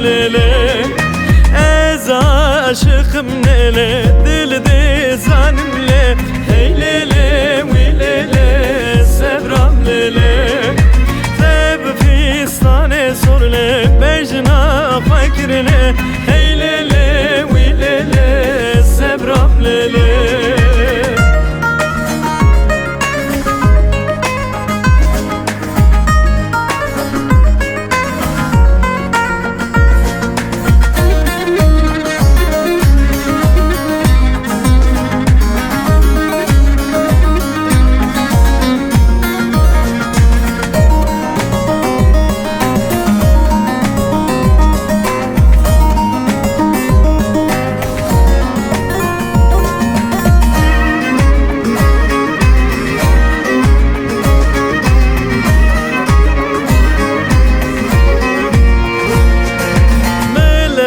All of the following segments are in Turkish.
lele Ez aşıkım lele Dil de zanim le Hey lele vi lele Sebram lele Teb fistane sor le Bejna fakir le Hey lele vi lele Sebram lele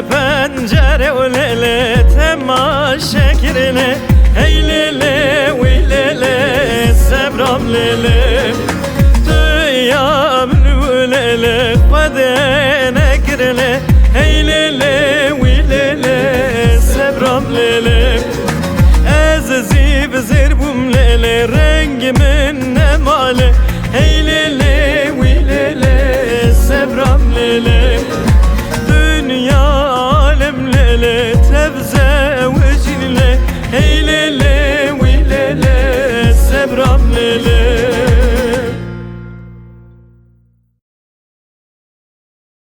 Pencere o lele tema şekirle Hey lele vi lele Sebram lele Dünya mülü lele Fadene kirle Hey lele vi lele Sebram lele Ez zib zirbum lele Rengimi